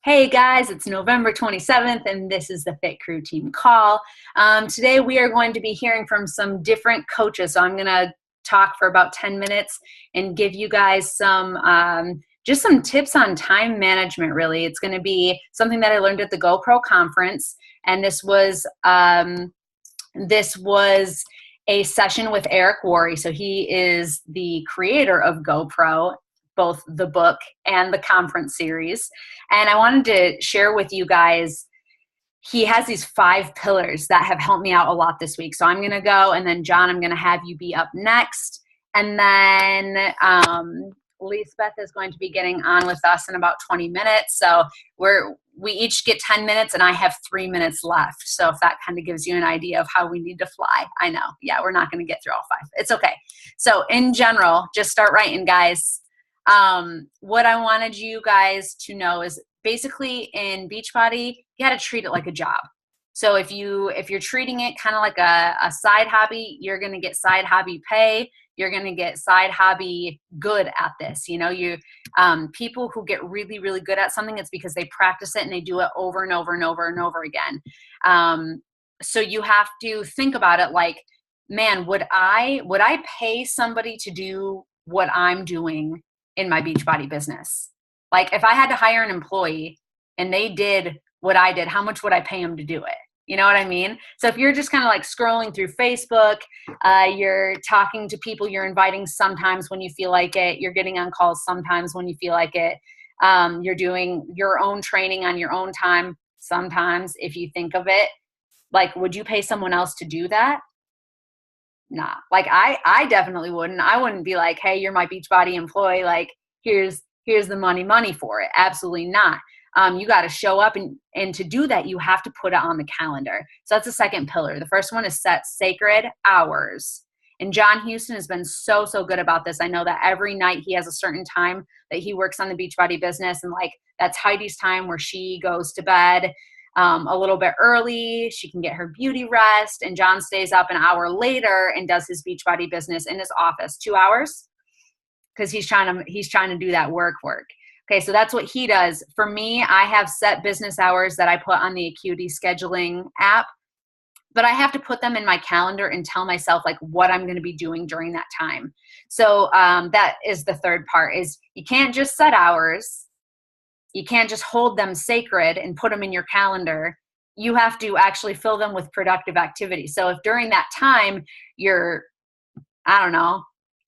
Hey guys, it's November 27th and this is the Fit Crew Team Call. Today we are going to be hearing from some different coaches. So I'm going to talk for about 10 minutes and give you guys just some tips on time management, really. It's going to be something that I learned at the GoPro conference, and this was a session with Eric Worre. So he is the creator of GoPro, both the book and the conference series. And I wanted to share with you guys, he has these 5 pillars that have helped me out a lot this week. So I'm going to go, and then John, I'm going to have you be up next. And then Liesbeth is going to be getting on with us in about 20 minutes. So we each get 10 minutes and I have 3 minutes left. So if that kind of gives you an idea of how we need to fly. I know. Yeah, we're not going to get through all 5. It's okay. So in general, just start writing, guys. What I wanted you guys to know is basically in Beachbody, you got to treat it like a job. So if you're treating it kind of like a side hobby, you're going to get side hobby pay. You're going to get side hobby good at this. You know, people who get really, really good at something, it's because they practice it and they do it over and over and over and over again. So you have to think about it like, man, would I pay somebody to do what I'm doing in my Beachbody business? Like if I had to hire an employee and they did what I did, how much would I pay them to do it? You know what I mean? So if you're just kind of like scrolling through Facebook, you're talking to people you're inviting sometimes when you feel like it, you're getting on calls sometimes when you feel like it, you're doing your own training on your own time sometimes, if you think of it, like, would you pay someone else to do that? Nah, like I definitely wouldn't. I wouldn't be like, hey, you're my Beachbody employee. Like, here's the money for it. Absolutely not. You got to show up, and to do that, you have to put it on the calendar. So that's the second pillar. The first one is set sacred hours. And John Houston has been so good about this. I know that every night he has a certain time that he works on the Beachbody business. And like, that's Heidi's time where she goes to bed a little bit early. She can get her beauty rest, and John stays up an hour later and does his Beachbody business in his office, 2 hours, because he's trying to do that work. Okay, so that's what he does. For me, I have set business hours that I put on the Acuity scheduling app, but I have to put them in my calendar and tell myself like what I'm going to be doing during that time. So that is the third part, is you can't just set hours. You can't just hold them sacred and put them in your calendar. You have to actually fill them with productive activity. So if during that time you're, I don't know,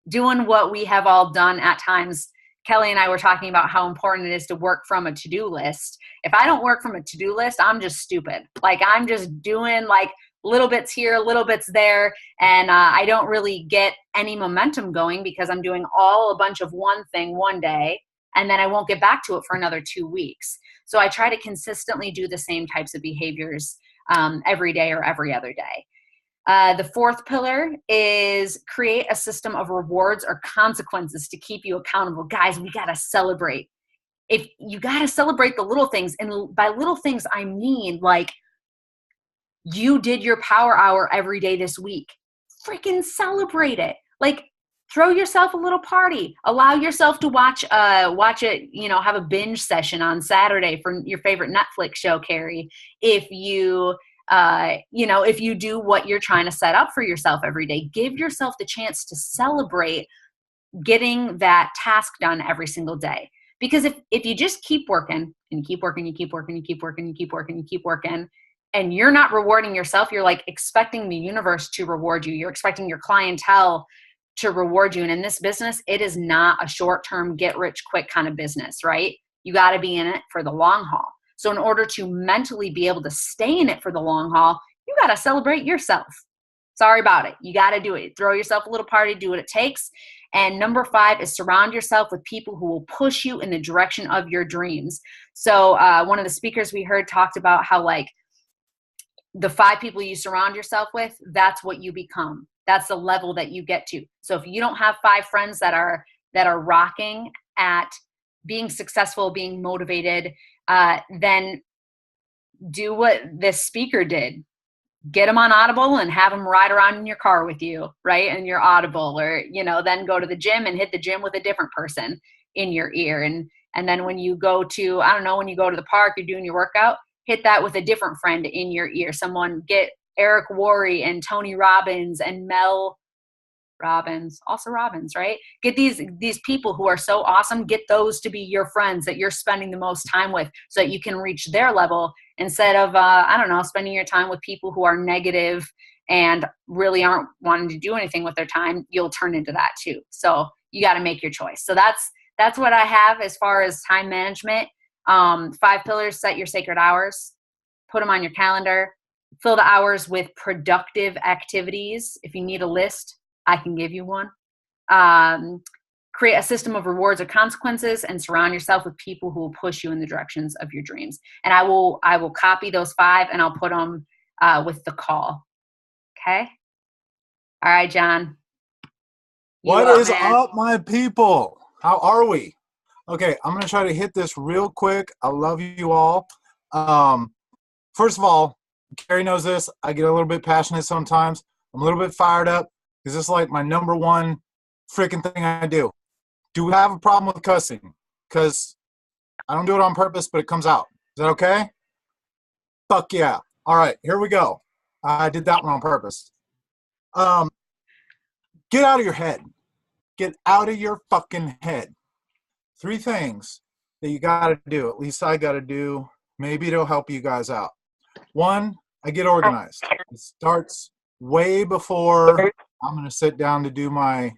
doing what we have all done at times, Kelly and I were talking about how important it is to work from a to-do list. If I don't work from a to-do list, I'm just stupid. Like I'm just doing like little bits here, little bits there, and I don't really get any momentum going because I'm doing a bunch of one thing one day, and then I won't get back to it for another 2 weeks. So I try to consistently do the same types of behaviors every day or every other day. The fourth pillar is create a system of rewards or consequences to keep you accountable. Guys, we got to celebrate. If you got to celebrate the little things, and by little things, I mean like you did your power hour every day this week. Freaking celebrate it. Like, throw yourself a little party. Allow yourself to watch it, have a binge session on Saturday for your favorite Netflix show, Kerri. If you do what you're trying to set up for yourself every day, give yourself the chance to celebrate getting that task done every single day. Because if you just keep working and you keep working, and you're not rewarding yourself, you're like expecting the universe to reward you. You're expecting your clientele to reward you. And in this business, it is not a short-term get rich quick kind of business, right? You got to be in it for the long haul. So in order to mentally be able to stay in it for the long haul, you got to celebrate yourself. Sorry about it. You got to do it. Throw yourself a little party, do what it takes. And number 5 is surround yourself with people who will push you in the direction of your dreams. So one of the speakers we heard talked about how like the 5 people you surround yourself with, that's what you become. That's the level that you get to. So if you don't have 5 friends that are rocking at being successful, being motivated, then do what this speaker did. Get them on Audible and have them ride around in your car with you, right? And your Audible, or, then go to the gym and hit the gym with a different person in your ear. And And then when you go to, I don't know, when you go to the park, you're doing your workout, hit that with a different friend in your ear. Someone, get Eric Worre and Tony Robbins and Mel Robbins, also Robbins, right? Get these people who are so awesome, get those to be your friends that you're spending the most time with, so that you can reach their level instead of, I don't know, spending your time with people who are negative and really aren't wanting to do anything with their time. You'll turn into that too. So you got to make your choice. So that's what I have as far as time management. 5 pillars: set your sacred hours, put them on your calendar, fill the hours with productive activities. If you need a list, I can give you one. Create a system of rewards or consequences, and surround yourself with people who will push you in the directions of your dreams. And I will copy those 5 and I'll put them with the call. Okay. All right, John. What is up, my people? How are we? Okay, I'm going to try to hit this real quick. I love you all. First of all, Kerri knows this. I get a little bit passionate sometimes. I'm a little bit fired up because this is like my number one freaking thing I do. Do we have a problem with cussing? Because I don't do it on purpose, but it comes out. Is that okay? Fuck yeah. All right, here we go. I did that one on purpose. Get out of your head. Get out of your fucking head. 3 things that you got to do, at least I got to do. Maybe it'll help you guys out. 1, I get organized. It starts way before I'm going to sit down to do my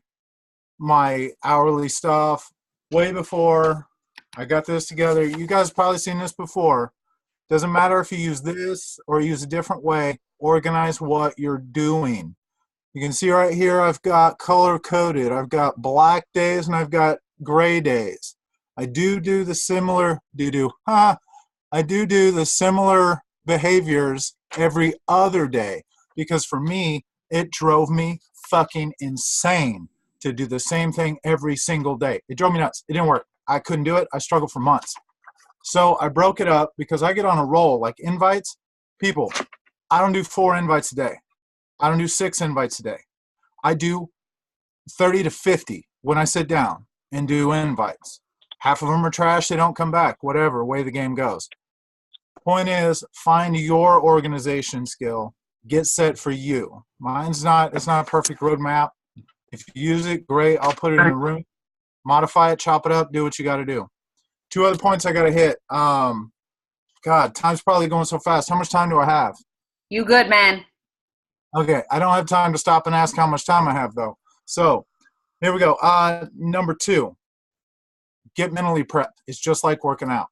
hourly stuff. Way before I got this together. You guys probably seen this before. Doesn't matter if you use this or use a different way. Organize what you're doing. You can see right here I've got color-coded. I've got black days and I've got gray days. I do the similar the similar behaviors every other day, because for me it drove me fucking insane to do the same thing every single day. It drove me nuts. It didn't work. I couldn't do it. I struggled for months. So I broke it up because I get on a roll. Like invites, people, I don't do 4 invites a day. I don't do 6 invites a day. I do 30 to 50 when I sit down and do invites. Half of them are trash. They don't come back. Whatever, way the game goes. Point is, find your organization skill. Get set for you. It's not a perfect roadmap. If you use it, great. I'll put it in the room. Modify it, chop it up, do what you got to do. 2 other points I got to hit. God, time's probably going so fast. How much time do I have? You good, man. Okay, I don't have time to stop and ask how much time I have, though. So, here we go. Number 2, get mentally prepped. It's just like working out.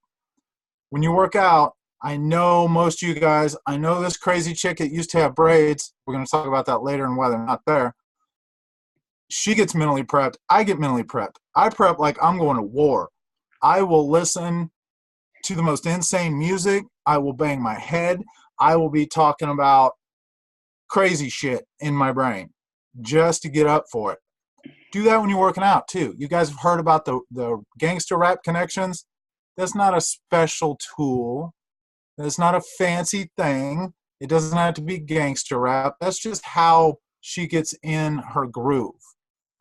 When you work out, I know most of you guys, I know this crazy chick that used to have braids. We're going to talk about that later and why they're not there. She gets mentally prepped. I get mentally prepped. I prep like I'm going to war. I will listen to the most insane music. I will bang my head. I will be talking about crazy shit in my brain just to get up for it. Do that when you're working out too. You guys have heard about the gangster rap connections. That's not a special tool. That's not a fancy thing. It doesn't have to be gangster rap. That's just how she gets in her groove.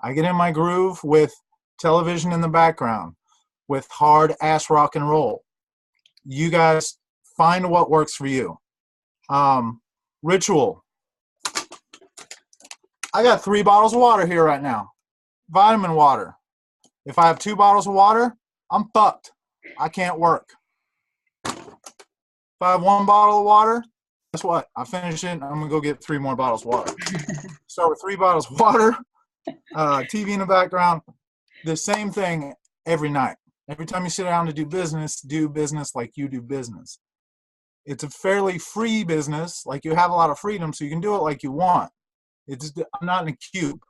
I get in my groove with television in the background, with hard ass rock and roll. You guys find what works for you. Ritual. I got 3 bottles of water here right now. Vitamin water. If I have 2 bottles of water, I'm fucked. I can't work. If I have 1 bottle of water, guess what? I finish it, I'm going to go get 3 more bottles of water. Start with 3 bottles of water, TV in the background. The same thing every night. Every time you sit down to do business like you do business. It's a fairly free business. Like, you have a lot of freedom, so you can do it like you want. I'm not in a cube.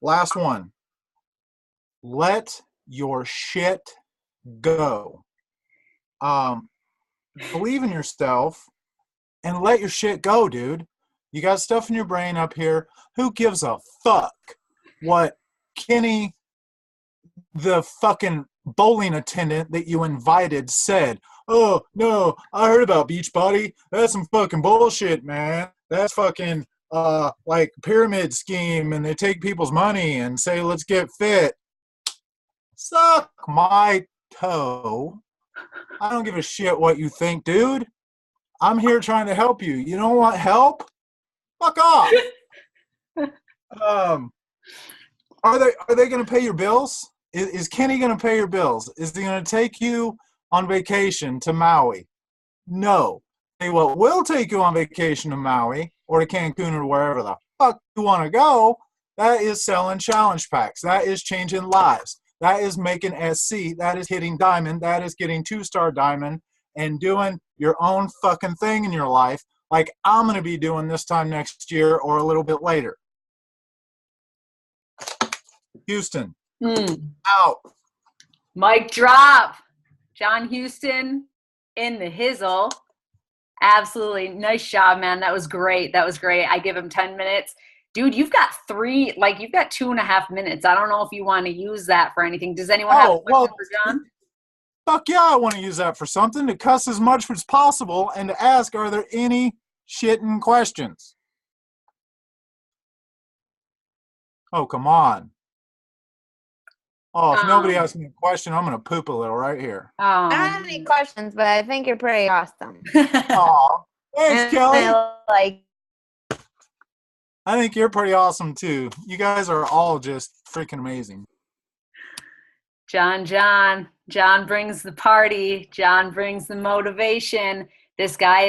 Last one. Let your shit go. Believe in yourself and let your shit go, dude. You got stuff in your brain up here. Who gives a fuck what Kenny, the fucking bowling attendant that you invited, said? Oh, no, I heard about Beachbody. That's some fucking bullshit, man. That's fucking, like, pyramid scheme, and they take people's money and say, let's get fit. Suck my toe. I don't give a shit what you think, dude. I'm here trying to help you. You don't want help? Fuck off. Are they going to pay your bills? Is Kenny going to pay your bills? Is he going to take you on vacation to Maui? No. Hey, what will take you on vacation to Maui or to Cancun or wherever the fuck you want to go? That is selling challenge packs. That is changing lives. That is making SC. That is hitting diamond. That is getting 2-star diamond and doing your own fucking thing in your life like I'm going to be doing this time next year or a little bit later. Houston, out. Mic drop. John Houston in the hizzle. Absolutely. Nice job, man. That was great. I give him 10 minutes. Dude, you've got 2.5 minutes. I don't know if you want to use that for anything. Does anyone have a question for John? Fuck yeah, I want to use that for something, to cuss as much as possible and to ask, are there any shitting questions? Oh, come on. Oh, if nobody asks me a question, I'm going to poop a little right here. I don't have any questions, but I think you're pretty awesome. Aw, thanks, Kelly. I I think you're pretty awesome, too. You guys are all just freaking amazing. John brings the party. John brings the motivation. This guy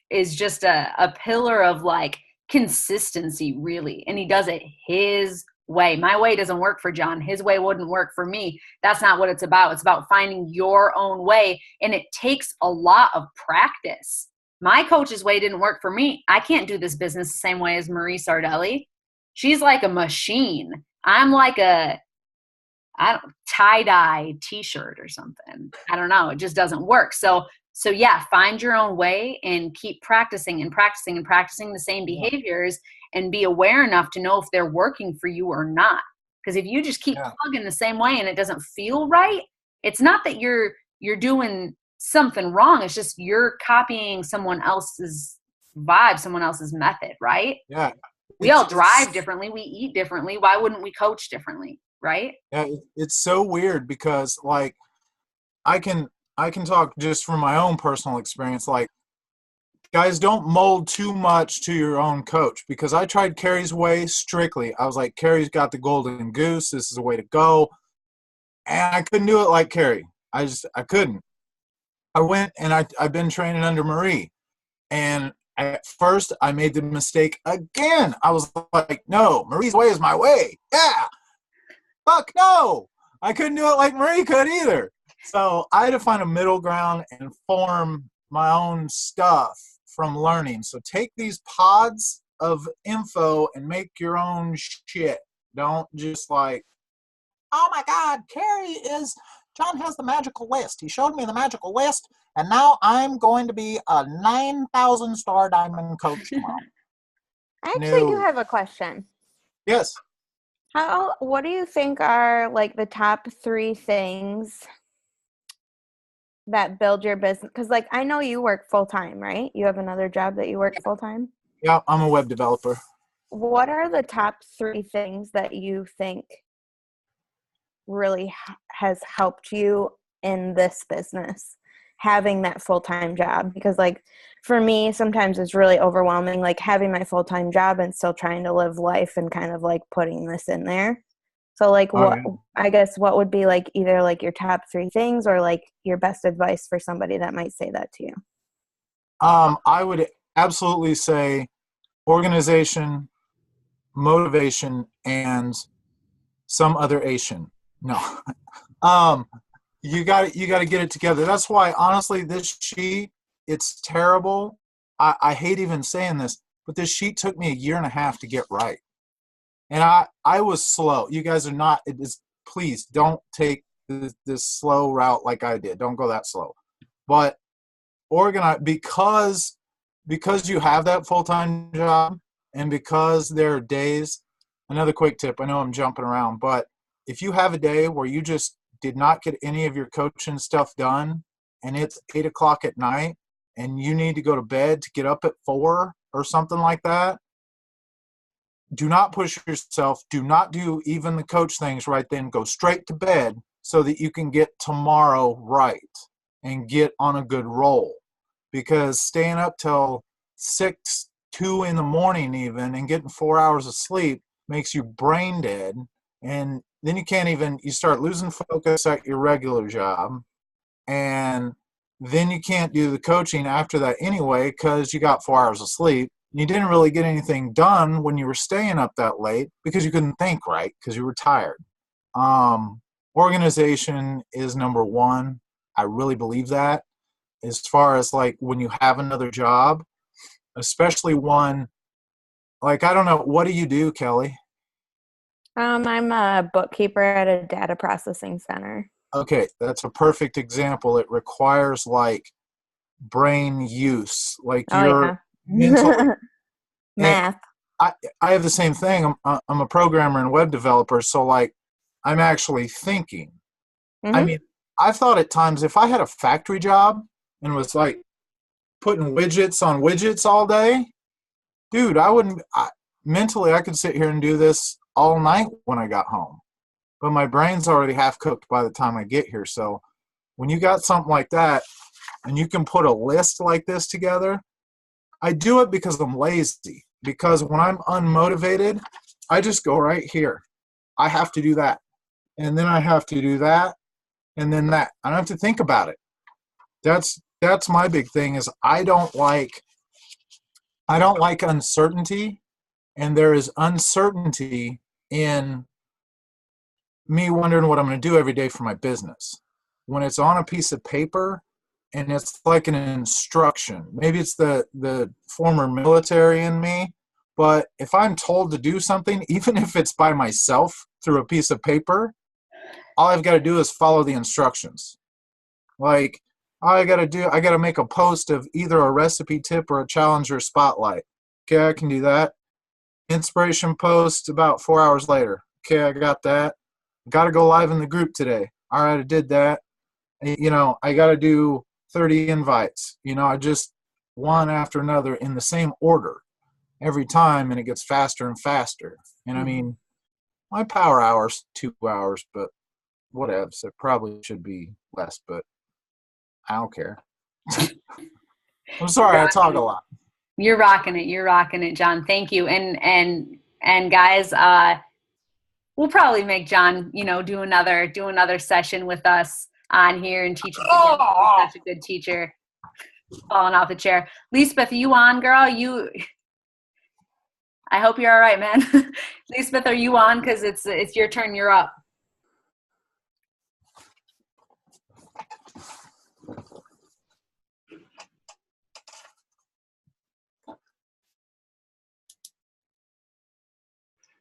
is just a pillar of like consistency, really. And he does it his way. My way doesn't work for John. His way wouldn't work for me. That's not what it's about. It's about finding your own way. And it takes a lot of practice. My coach's way didn't work for me. I can't do this business the same way as Marie Sardelli. She's like a machine. I'm like a tie-dye t-shirt or something. I don't know. It just doesn't work. So yeah, find your own way and keep practicing the same behaviors and be aware enough to know if they're working for you or not. Because if you just keep plugging the same way and it doesn't feel right, it's not that you're doing something wrong. It's just you're copying someone else's vibe, someone else's method, right? Yeah. We all drive differently. We eat differently. Why wouldn't we coach differently? Right? Yeah, it's so weird because like I can talk just from my own personal experience. Like, guys, don't mold too much to your own coach, because I tried Kerri's way strictly. I was like, Kerri's got the golden goose. This is the way to go. And I couldn't do it like Kerri. I couldn't. I went and I've been training under Marie. And at first I made the mistake again. I was like, no, Marie's way is my way. Yeah. Fuck no. I couldn't do it like Marie could either. So I had to find a middle ground and form my own stuff from learning. So take these pods of info and make your own shit. Don't just like, oh my God, John has the magical list. He showed me the magical list, and now I'm going to be a 9,000 star diamond coach tomorrow. I actually do have a question. Yes. What do you think are like the top 3 things that build your business? Because like I know you work full time, right? You have another job that you work full time? Yeah, I'm a web developer. What are the top 3 things that you think really has helped you in this business, having that full-time job? Because like for me, sometimes it's really overwhelming, like having my full-time job and still trying to live life and kind of like putting this in there. So like I guess what would be like either like your top 3 things or like your best advice for somebody that might say that to you? I would absolutely say organization, motivation, and some other Asian. No. You got to get it together. That's why, honestly, this sheet, it's terrible. I hate even saying this, but this sheet took me 1.5 years to get right. And I was slow. You guys are not. Please don't take this slow route like I did. Don't go that slow. But organize, because you have that full-time job, and because there are days. Another quick tip. I know I'm jumping around, but if you have a day where you just did not get any of your coaching stuff done, and it's 8:00 at night, and you need to go to bed to get up at 4 or something like that, do not push yourself. Do not do even the coach things right then. Go straight to bed so that you can get tomorrow right and get on a good roll. Because staying up till 6, 2 in the morning even and getting 4 hours of sleep makes you brain dead. And then you start losing focus at your regular job. And then you can't do the coaching after that anyway because you got 4 hours of sleep. You didn't really get anything done when you were staying up that late because you couldn't think right because you were tired. Organization is number one. I really believe that. As far as like when you have another job, especially one, like, I don't know, what do you do, Kelly? I'm a bookkeeper at a data processing center. Okay, that's a perfect example. It requires like brain use, like you're mentally. Math. I have the same thing. I'm a programmer and web developer, so like I'm actually thinking. Mm-hmm. I mean, I've thought at times if I had a factory job and was like putting widgets on widgets all day, dude, mentally I could sit here and do this all night when I got home. But my brain's already half cooked by the time I get here. So when you got something like that and you can put a list like this together, I do it because I'm lazy. Because when I'm unmotivated, I just go right here. I have to do that. And then I have to do that. And then that. I don't have to think about it. That's my big thing is I don't like uncertainty. And there is uncertainty in me wondering what I'm going to do every day for my business. When it's on a piece of paper and it's like an instruction, maybe it's the former military in me, but if I'm told to do something, even if it's by myself through a piece of paper, all I've got to do is follow the instructions. Like, all I got to make a post of either a recipe tip or a challenge or a spotlight. Okay, I can do that. Inspiration post about 4 hours later. Okay, I got that. Got to go live in the group today. All right, I did that. I got to do 30 invites. I just one after another in the same order every time, and it gets faster and faster. And I mean, my power hour's 2 hours, but whatevs. It probably should be less, but I don't care. I'm sorry, I talk a lot. You're rocking it. You're rocking it, John. Thank you. And guys, we'll probably make John, do another session with us on here and teach us again. He's such a good teacher. Falling off the chair. Liesbeth, are you on, girl? I hope you're all right, man. Liesbeth, are you on? Because it's your turn. You're up.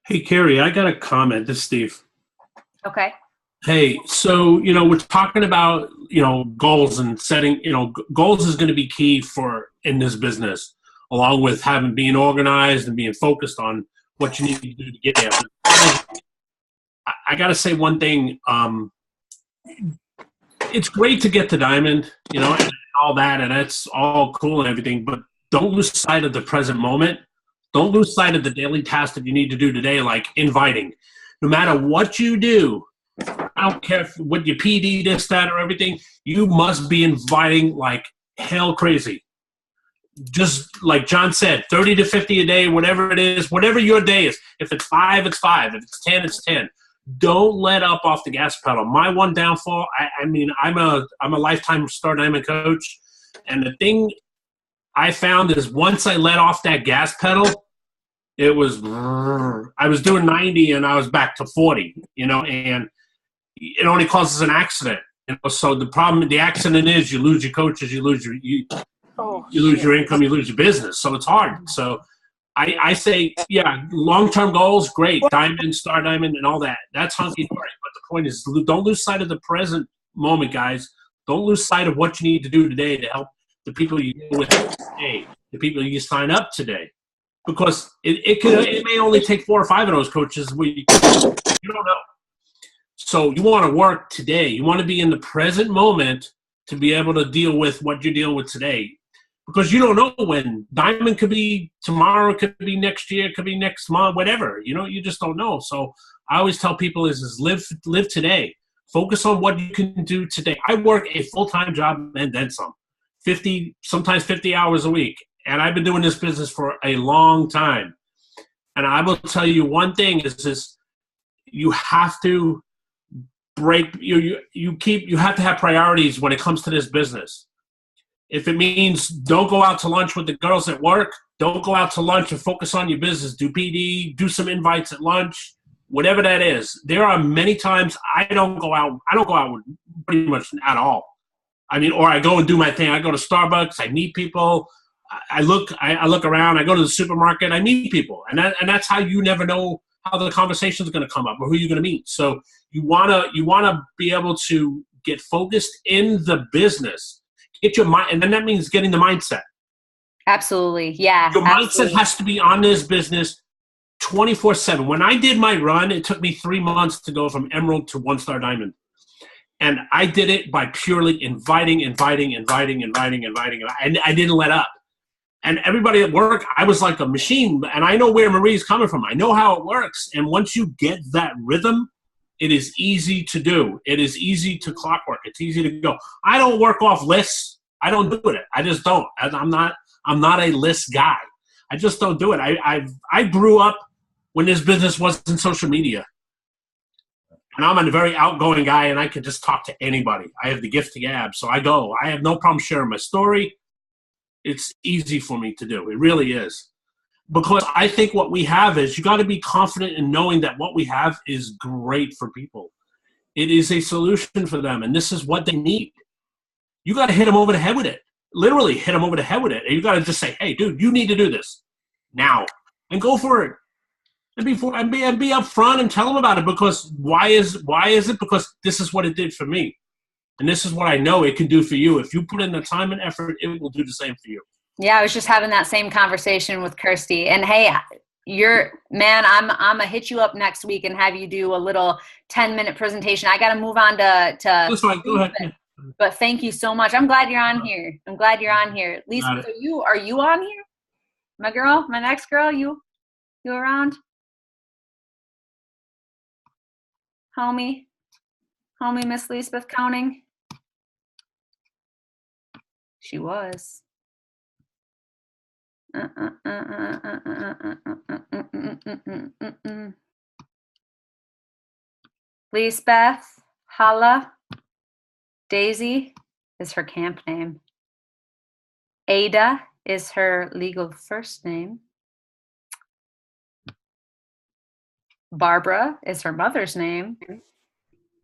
Hey, Kerri, I got a comment. This is Steve. Okay. Hey, so, we're talking about, goals and setting, goals is going to be key in this business, along with being organized and being focused on what you need to do to get there. I got to say one thing. It's great to get to Diamond, and all that, and that's all cool and everything, but don't lose sight of the present moment. Don't lose sight of the daily task that you need to do today, like inviting. No matter what you do, I don't care what your PD, this, that, or everything, you must be inviting like hell crazy. Just like John said, 30 to 50 a day, whatever it is, whatever your day is. If it's 5, it's 5. If it's 10, it's 10. Don't let up off the gas pedal. My one downfall, I'm a lifetime Star Diamond coach, and the thing I found is once I let off that gas pedal, I was doing 90 and I was back to 40, and it only causes an accident. So the accident is you lose your coaches, you lose your income, you lose your business. So it's hard. So I say, yeah, long-term goals, great. Diamond, Star Diamond, and all that. That's hunky-dory. But the point is, don't lose sight of the present moment, guys. Don't lose sight of what you need to do today to help the people you deal with today, the people you sign up today. Because it may only take 4 or 5 of those coaches. You don't know. So you want to work today. You want to be in the present moment to be able to deal with what you're dealing with today. because you don't know when. Diamond could be tomorrow, could be next year, could be next month, whatever. You just don't know. So I always tell people is live today. Focus on what you can do today. I work a full-time job and then some, sometimes 50 hours a week. And I've been doing this business for a long time. And I will tell you one thing is you have to you have to have priorities when it comes to this business. If it means don't go out to lunch with the girls at work, don't go out to lunch and focus on your business. Do PD, do some invites at lunch, whatever that is. There are many times I don't go out with pretty much at all. I mean, or I go and do my thing. I go to Starbucks, I meet people, I look around, I go to the supermarket, I meet people. And that's how you never know how the conversation is going to come up or who you're going to meet. So you wanna be able to get focused in the business. Get your mind, and then that means getting the mindset. Absolutely, yeah. Your mindset has to be on this business 24/7. When I did my run, it took me 3 months to go from Emerald to 1-star Diamond. And I did it by purely inviting. And I didn't let up. And everybody at work, I was like a machine. And I know where Marie's coming from. I know how it works. And once you get that rhythm, it is easy to do. It is easy to clockwork. It's easy to go. I don't work off lists. I don't do it. I just don't. I'm not a list guy. I just don't do it. I grew up when this business wasn't social media. And I'm a very outgoing guy, and I can just talk to anybody. I have the gift of gab, so I go. I have no problem sharing my story. It's easy for me to do. It really is. Because I think what we have is you got to be confident in knowing that what we have is great for people. It is a solution for them, and this is what they need. You got to hit them over the head with it. Literally hit them over the head with it. And you got to just say, hey, dude, you need to do this now. And go for it. And be upfront and tell them about it. Because why is it? Because this is what it did for me. And this is what I know it can do for you. If you put in the time and effort, it will do the same for you. Yeah, I was just having that same conversation with Kirsty. And hey, I'm gonna hit you up next week and have you do a little 10-minute presentation. I gotta move on to That's fine. Go ahead. But thank you so much. I'm glad you're on here. Lisa, are you on here? My girl, my next girl, you around? Homie, Miss Liesbeth counting? She was. Liesbeth, Hala, Daisy is her camp name. Ada is her legal first name. Barbara is her mother's name.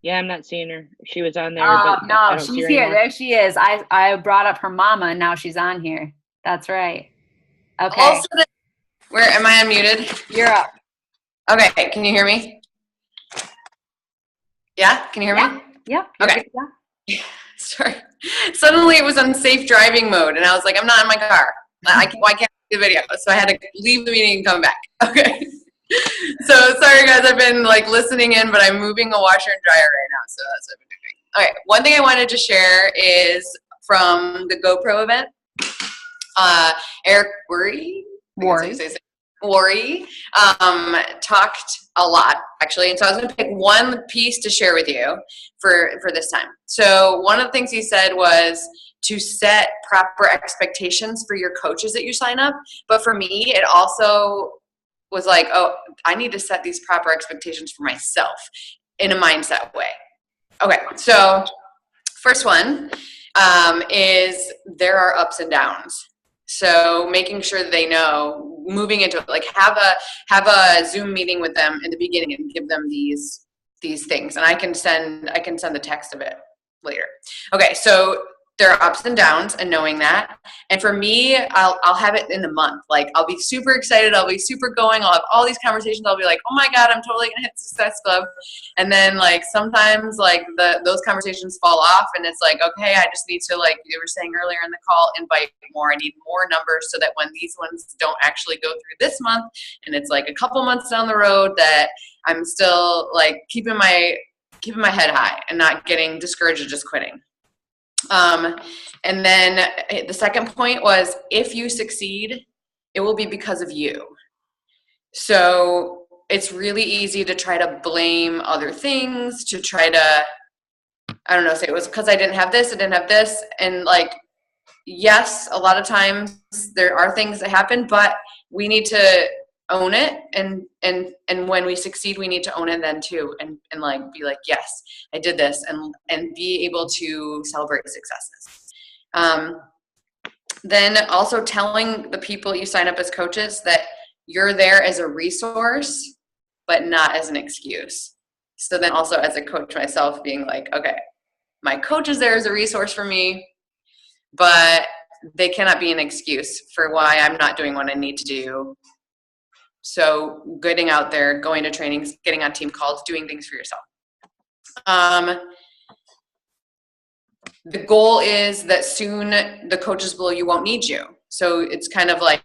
Yeah, I'm not seeing her. She was on there. Oh, but no, she's here. There she is. I brought up her mama, and now she's on here. That's right. Okay. Also, where am I unmuted? You're up. Okay, can you hear me? Yeah, can you hear me? Yeah. Okay. Sorry. Suddenly it was on safe driving mode, and I was like, I'm not in my car. Why can't I do the video? So I had to leave the meeting and come back. Okay. So sorry guys, I've been like listening in, but I'm moving a washer and dryer right now, so that's what I've been doing. Okay, one thing I wanted to share is from the GoPro event. Eric Worry talked a lot actually, and so I was going to pick one piece to share with you for this time. So one of the things he said was to set proper expectations for your coaches that you sign up, but for me it also was like, oh, I need to set these proper expectations for myself in a mindset way. Okay, so first one is there are ups and downs. So making sure that they know, moving into it, like have a Zoom meeting with them in the beginning and give them these things, and I can send the text of it later. Okay, so there are ups and downs, and knowing that. And for me, I'll have it in the month. Like I'll be super excited. I'll be super going. I'll have all these conversations. I'll be like, oh my God, I'm totally gonna hit Success Club. And then like sometimes like those conversations fall off, and it's like, okay, I just need to, like you were saying earlier in the call, invite more. I need more numbers so that when these ones don't actually go through this month, and it's like a couple months down the road, that I'm still like keeping my head high and not getting discouraged or just quitting. And then the second point was, if you succeed, it will be because of you. So it's really easy to try to blame other things, to try to, I don't know, say it was because I didn't have this, and like, yes, a lot of times there are things that happen, but we need to own it, and when we succeed, we need to own it then too, and like be like, yes, I did this, and be able to celebrate successes. Then also telling the people you sign up as coaches that you're there as a resource, but not as an excuse. So then also as a coach myself, being like, okay, my coach is there as a resource for me, but they cannot be an excuse for why I'm not doing what I need to do. So getting out there, going to trainings, getting on team calls, doing things for yourself. The goal is that soon the coaches below you won't need you. So it's kind of like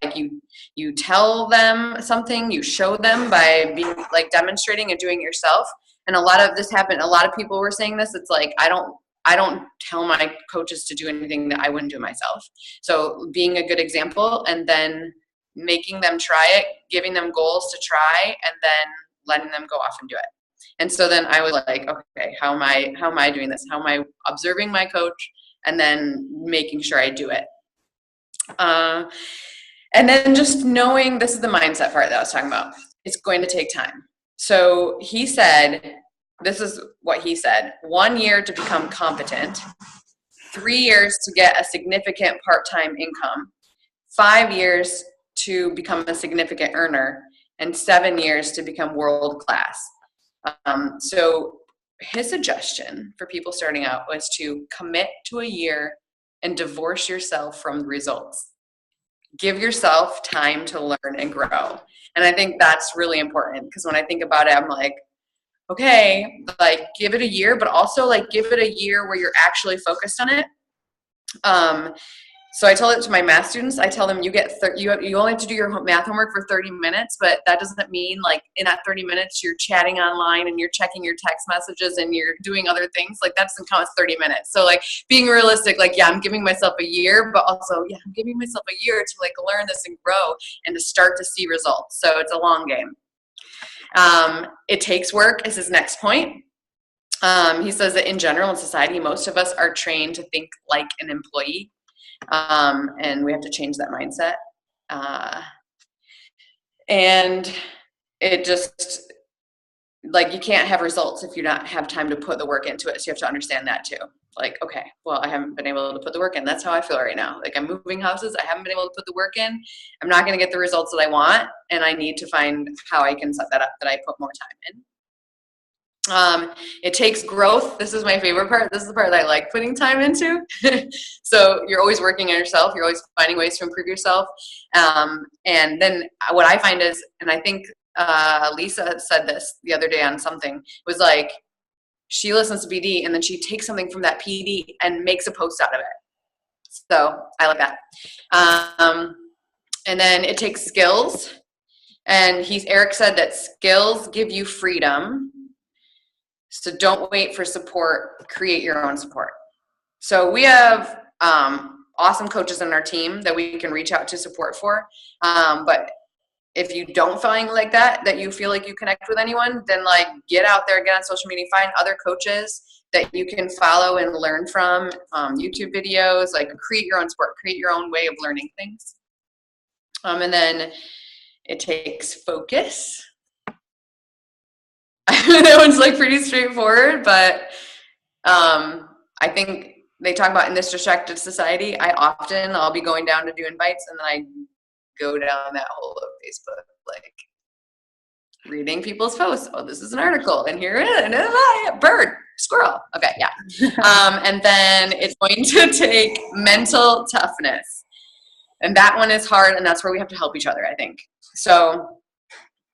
you tell them something, you show them by being like demonstrating and doing it yourself. And a lot of this happened. A lot of people were saying this. It's like, I don't tell my coaches to do anything that I wouldn't do myself. So being a good example, and then making them try it, giving them goals to try, and then letting them go off and do it. And so then I was like, okay, how am I doing this? How am I observing my coach and then making sure I do it? And then just knowing, this is the mindset part that I was talking about. It's going to take time. So he said, this is what he said: 1 year to become competent, 3 years to get a significant part-time income, 5 years to become a significant earner, and 7 years to become world-class. So his suggestion for people starting out was to commit to a year and divorce yourself from the results. Give yourself time to learn and grow. And I think that's really important, because when I think about it, I'm like, okay, like give it a year, but also like give it a year where you're actually focused on it. So I told it to my math students. I tell them you only have to do your math homework for 30 minutes, but that doesn't mean like in that 30 minutes you're chatting online and you're checking your text messages and you're doing other things. Like that doesn't count as 30 minutes. So like being realistic, like, yeah, I'm giving myself a year, but also, yeah, I'm giving myself a year to like learn this and grow and to start to see results. So it's a long game. It takes work is his next point. He says that in general in society, most of us are trained to think like an employee. And we have to change that mindset. And it just, like, you can't have results if you not have time to put the work into it. So you have to understand that too. Like, okay, well, I haven't been able to put the work in. That's how I feel right now. Like, I'm moving houses. I haven't been able to put the work in. I'm not going to get the results that I want. And I need to find how I can set that up, that I put more time in. It takes growth. This is my favorite part. This is the part that I like putting time into. So you're always working on yourself. You're always finding ways to improve yourself. And then what I find is, and I think Lisa said this the other day on something, was like, she listens to PD and then she takes something from that PD and makes a post out of it. So I like that. And then it takes skills. And Eric said that skills give you freedom. So don't wait for support, create your own support. So we have awesome coaches on our team that we can reach out to support for. But if you don't find like that you feel like you connect with anyone, then like get out there, get on social media, find other coaches that you can follow and learn from, YouTube videos, like create your own support, create your own way of learning things. And then it takes focus. That one's like pretty straightforward, but I think they talk about in this distracted society, I'll be going down to do invites, and then I go down that hole of Facebook, like reading people's posts. Oh, this is an article, and here it is, and bird, squirrel. Okay, yeah. And then it's going to take mental toughness, and that one is hard, and that's where we have to help each other, I think. So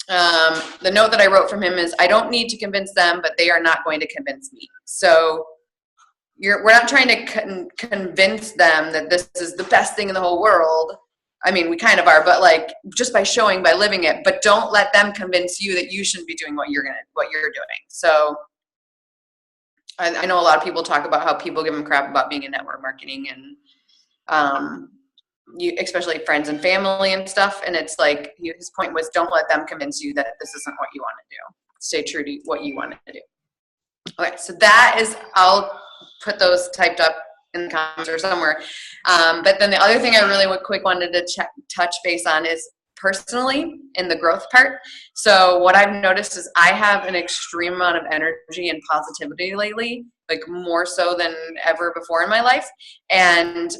the note that I wrote from him is, I don't need to convince them, but they are not going to convince me. So we're not trying to convince them that this is the best thing in the whole world. I mean, we kind of are, but like just by showing, by living it, but don't let them convince you that you shouldn't be doing what you're doing. So I know a lot of people talk about how people give them crap about being in network marketing and especially friends and family and stuff. And it's like, his point was, don't let them convince you that this isn't what you want to do. Stay true to what you want to do. Okay, so that is, I'll put those typed up in the comments or somewhere. But then the other thing I really wanted to touch base on is personally in the growth part. So what I've noticed is I have an extreme amount of energy and positivity lately, like more so than ever before in my life. And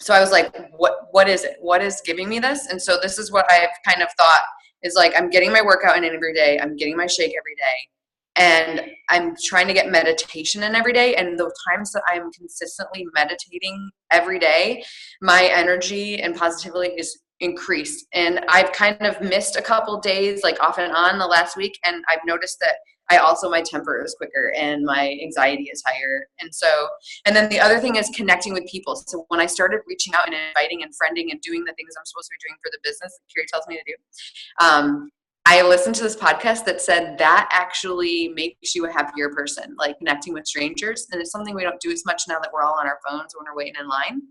so I was like, what is it? What is giving me this? And so this is what I've kind of thought is like, I'm getting my workout in every day. I'm getting my shake every day. And I'm trying to get meditation in every day. And the times that I'm consistently meditating every day, my energy and positivity is increased. And I've kind of missed a couple days, like off and on the last week. And I've noticed that my temper is quicker and my anxiety is higher. And then the other thing is connecting with people. So when I started reaching out and inviting and friending and doing the things I'm supposed to be doing for the business that Kerri tells me to do, I listened to this podcast that said that actually makes you a happier person, like connecting with strangers. And it's something we don't do as much now that we're all on our phones when we're waiting in line.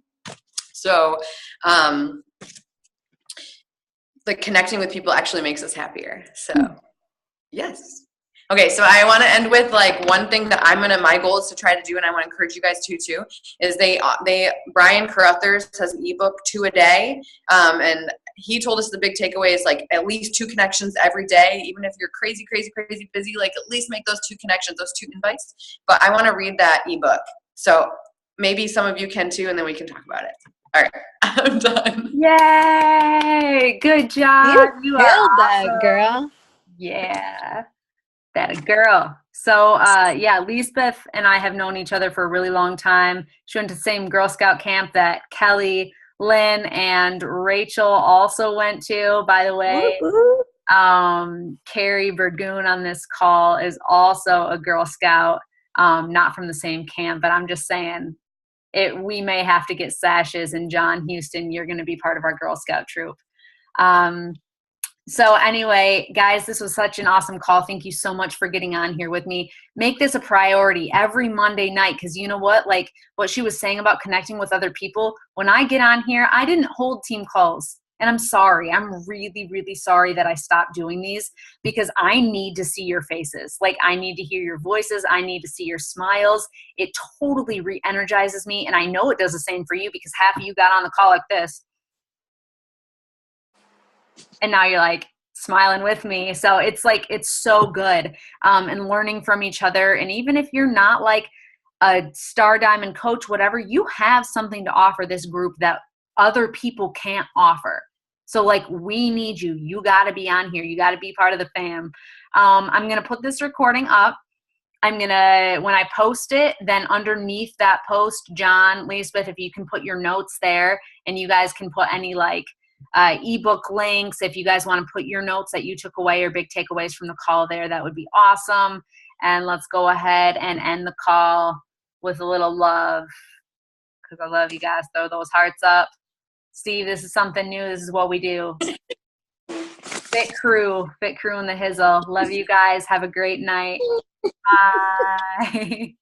So, like connecting with people actually makes us happier. So, yes. Okay, so I want to end with like one thing that my goal is to try to do, and I want to encourage you guys to too, is Brian Carruthers has an ebook 2 a day, and he told us the big takeaway is like at least 2 connections every day, even if you're crazy busy, like at least make those 2 connections, those 2 invites. But I want to read that ebook. So maybe some of you can too, and then we can talk about it. All right, I'm done. Yay! Good job. You killed are that, awesome. girl. Yeah. That a girl. So, Liesbeth and I have known each other for a really long time. She went to the same Girl Scout camp that Kelly, Lynn, and Rachel also went to, by the way. Kerri Burgoon on this call is also a Girl Scout, not from the same camp, but I'm just saying we may have to get sashes, and John Houston, you're going to be part of our Girl Scout troop. So anyway, guys, this was such an awesome call. Thank you so much for getting on here with me. Make this a priority every Monday night, because you know what? Like what she was saying about connecting with other people, when I get on here, I didn't hold team calls. And I'm sorry. I'm really, really sorry that I stopped doing these, because I need to see your faces. Like I need to hear your voices. I need to see your smiles. It totally re-energizes me. And I know it does the same for you, because half of you got on the call like this. And now you're like smiling with me. So it's like, it's so good. And learning from each other. And even if you're not like a Star Diamond coach, whatever, you have something to offer this group that other people can't offer. So like, we need you. You got to be on here. You got to be part of the fam. I'm going to put this recording up. When I post it, then underneath that post, John, Liesbeth, if you can put your notes there, and you guys can put any like ebook links. If you guys want to put your notes that you took away or big takeaways from the call there, that would be awesome. And let's go ahead and end the call with a little love, because I love you guys. Throw those hearts up. Steve, this is something new. This is what we do. Fit crew in the hizzle. Love you guys. Have a great night. Bye.